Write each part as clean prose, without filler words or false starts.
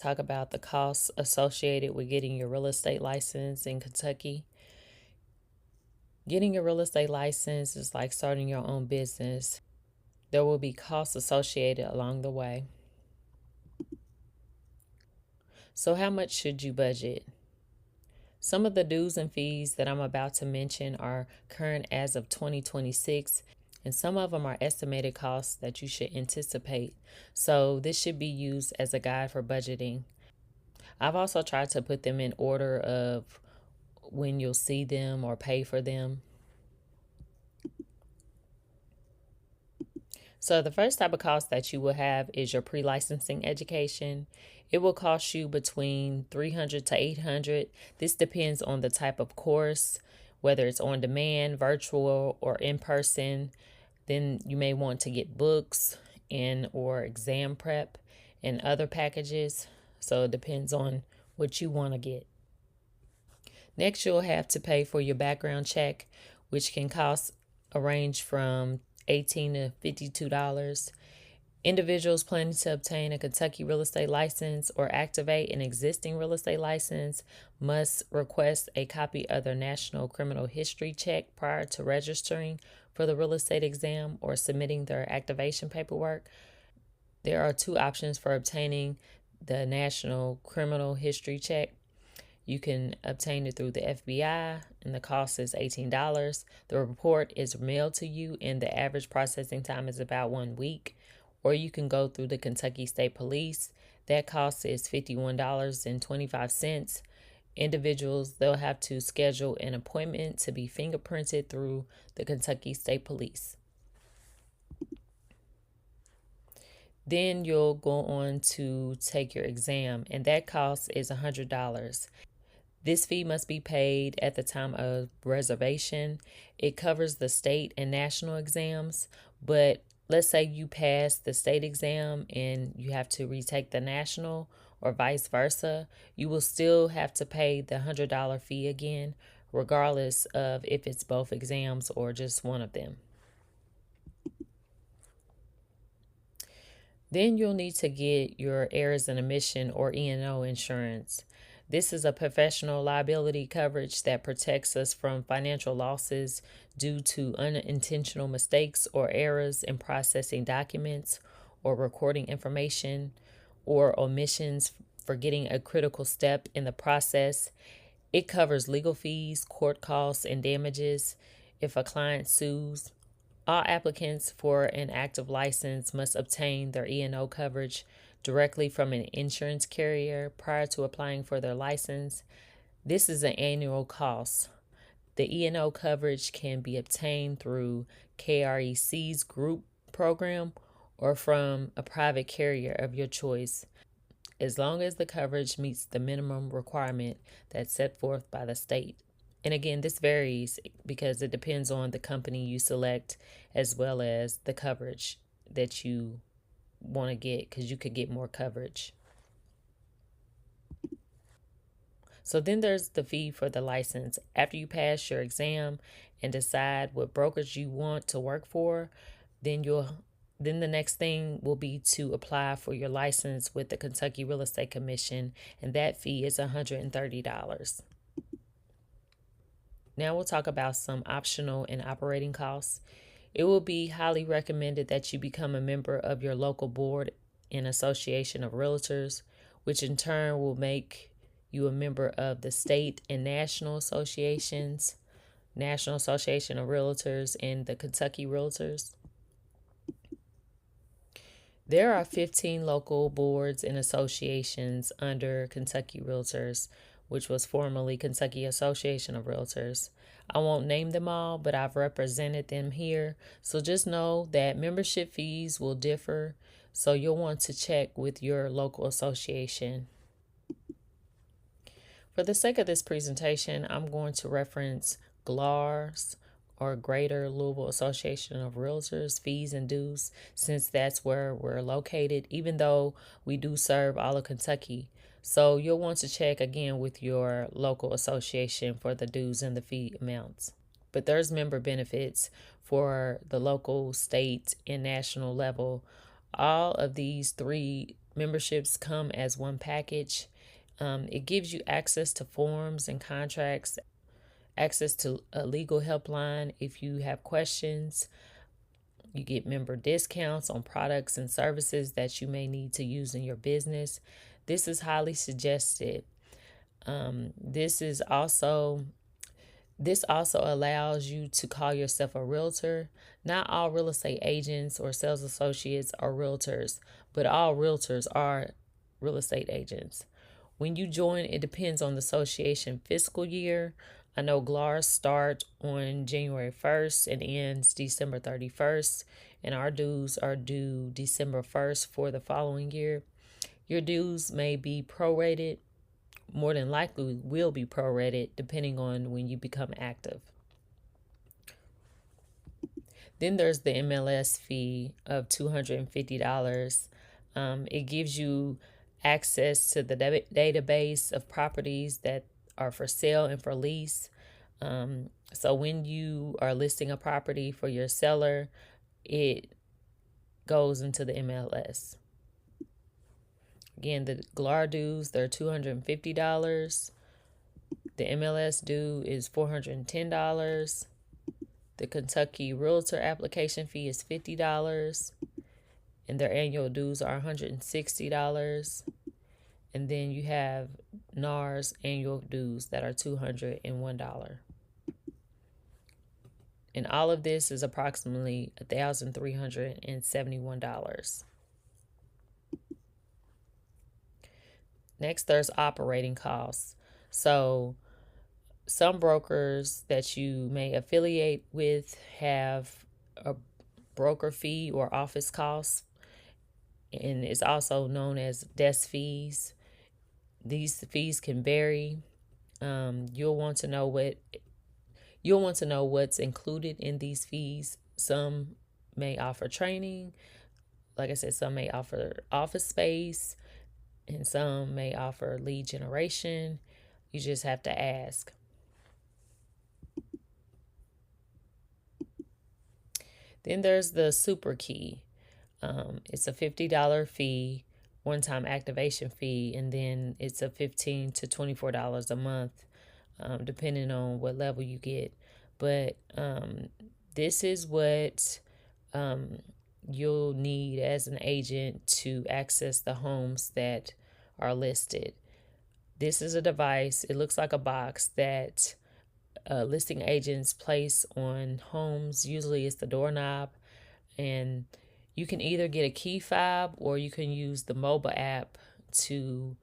talk about the costs associated with getting your real estate license in Kentucky. Getting a real estate license is like starting your own business. There will be costs associated along the way. So, how much should you budget? Some of the dues and fees that I'm about to mention are current as of 2026, and some of them are estimated costs that you should anticipate. So, this should be used as a guide for budgeting. I've also tried to put them in order of when you'll see them or pay for them. So the first type of cost that you will have is your pre-licensing education. It will cost you between 300 to 800. This depends on the type of course, whether it's on demand, virtual, or in person. Then you may want to get books and or exam prep and other packages. So it depends on what you want to get. Next, you'll have to pay for your background check, which can cost a range from $18 to $52. Individuals planning to obtain a Kentucky real estate license or activate an existing real estate license must request a copy of their national criminal history check prior to registering for the real estate exam or submitting their activation paperwork. There are two options for obtaining the national criminal history check. You can obtain it through the FBI, and the cost is $18. The report is mailed to you, and the average processing time is about 1 week. Or you can go through the Kentucky State Police. That cost is $51.25. Individuals, they'll have to schedule an appointment to be fingerprinted through the Kentucky State Police. Then you'll go on to take your exam, and that cost is $100. This fee must be paid at the time of reservation. It covers the state and national exams, but let's say you pass the state exam and you have to retake the national or vice versa, you will still have to pay the $100 fee again, regardless of if it's both exams or just one of them. Then you'll need to get your errors and omission or E&O insurance. This is a professional liability coverage that protects us from financial losses due to unintentional mistakes or errors in processing documents or recording information or omissions, forgetting a critical step in the process. It covers legal fees, court costs, and damages if a client sues. All applicants for an active license must obtain their E&O coverage directly from an insurance carrier prior to applying for their license. This is an annual cost. The E&O coverage can be obtained through KREC's group program or from a private carrier of your choice, as long as the coverage meets the minimum requirement that's set forth by the state. And again, this varies because it depends on the company you select as well as the coverage that you want to get, because you could get more coverage. So then there's the fee for the license. After you pass your exam and decide what brokerage you want to work for, then the next thing will be to apply for your license with the Kentucky Real Estate Commission, and that fee is $130. Now we'll talk about some optional and operating costs. It will be highly recommended that you become a member of your local board and association of realtors, which in turn will make you a member of the state and national associations, National Association of Realtors and the Kentucky Realtors. There are 15 local boards and associations under Kentucky Realtors, which was formerly Kentucky Association of Realtors. I won't name them all, but I've represented them here. So just know that membership fees will differ, so you'll want to check with your local association. For the sake of this presentation, I'm going to reference GLAR's, or Greater Louisville Association of Realtors, fees and dues, since that's where we're located, even though we do serve all of Kentucky. So you'll want to check again with your local association for the dues and the fee amounts. But there's member benefits for the local, state, and national level. All of these three memberships come as one package. It gives you access to forms and contracts, access to a legal helpline if you have questions. You get member discounts on products and services that you may need to use in your business. This is highly suggested. This also allows you to call yourself a realtor. Not all real estate agents or sales associates are realtors, but all realtors are real estate agents. When you join, it depends on the association fiscal year. I know GLARS starts on January 1st and ends December 31st, and our dues are due December 1st for the following year. Your dues may be prorated, more than likely will be prorated depending on when you become active. Then there's the MLS fee of $250. It gives you access to the database of properties that are for sale and for lease. So when you are listing a property for your seller, it goes into the MLS. Again, the GLAR dues, they're $250. The MLS due is $410. The Kentucky Realtor application fee is $50. And their annual dues are $160. And then you have NAR's annual dues that are $201. And all of this is approximately $1,371. Next, there's operating costs. So some brokers that you may affiliate with have a broker fee or office costs, and it's also known as desk fees. These fees can vary. You'll want to know what's included in these fees. Some may offer training. Like I said, some may offer office space, and some may offer lead generation. You just have to ask. Then there's the Super Key. It's a $50 fee, one-time activation fee, and then it's a $15 to $24 a month, depending on what level you get. But this is what you'll need as an agent to access the homes that are listed. This is a device. It looks like a box that listing agents place on homes. Usually it's the doorknob, and you can either get a key fob or you can use the mobile app to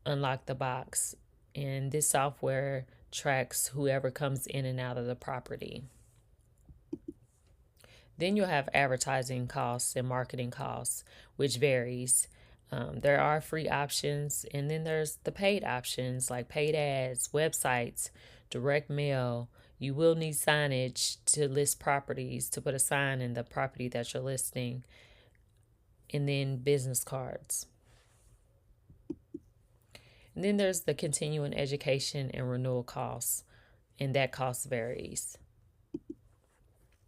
unlock the box. And this software tracks whoever comes in and out of the property. Then you'll have advertising costs and marketing costs, which varies. There are free options, and then there's the paid options like paid ads, websites, direct mail. You will need signage to list properties, to put a sign in the property that you're listing, and then business cards. And then there's the continuing education and renewal costs, and that cost varies.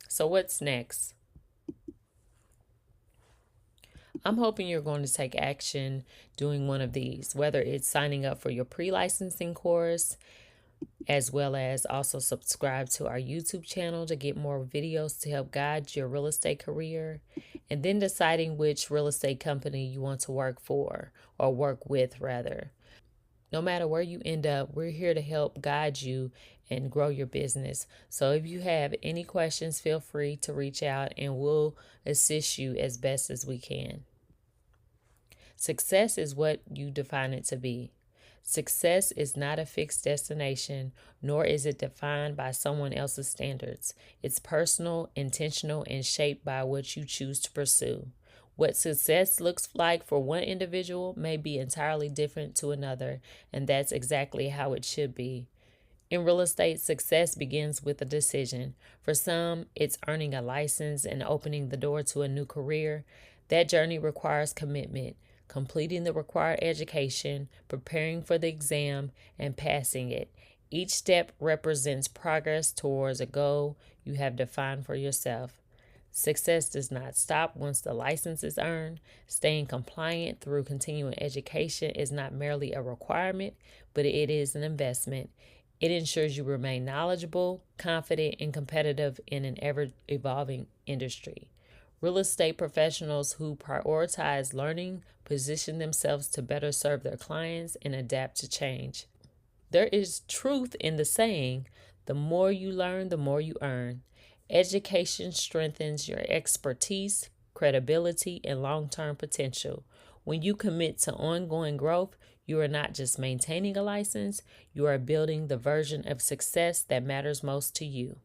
So what's next? I'm hoping you're going to take action doing one of these, whether it's signing up for your pre-licensing course, as well as also subscribe to our YouTube channel to get more videos to help guide your real estate career, and then deciding which real estate company you want to work for, or work with rather. No matter where you end up, we're here to help guide you and grow your business. So if you have any questions, feel free to reach out and we'll assist you as best as we can. Success is what you define it to be. Success is not a fixed destination, nor is it defined by someone else's standards. It's personal, intentional, and shaped by what you choose to pursue. What success looks like for one individual may be entirely different to another, and that's exactly how it should be. In real estate, success begins with a decision. For some, it's earning a license and opening the door to a new career. That journey requires commitment, completing the required education, preparing for the exam, and passing it. Each step represents progress towards a goal you have defined for yourself. Success does not stop once the license is earned. Staying compliant through continuing education is not merely a requirement, but it is an investment. It ensures you remain knowledgeable, confident, and competitive in an ever evolving industry. Real estate professionals who prioritize learning position themselves to better serve their clients and adapt to change. There is truth in the saying, the more you learn, the more you earn. Education strengthens your expertise, credibility, and long term potential. When you commit to ongoing growth, you are not just maintaining a license, you are building the version of success that matters most to you.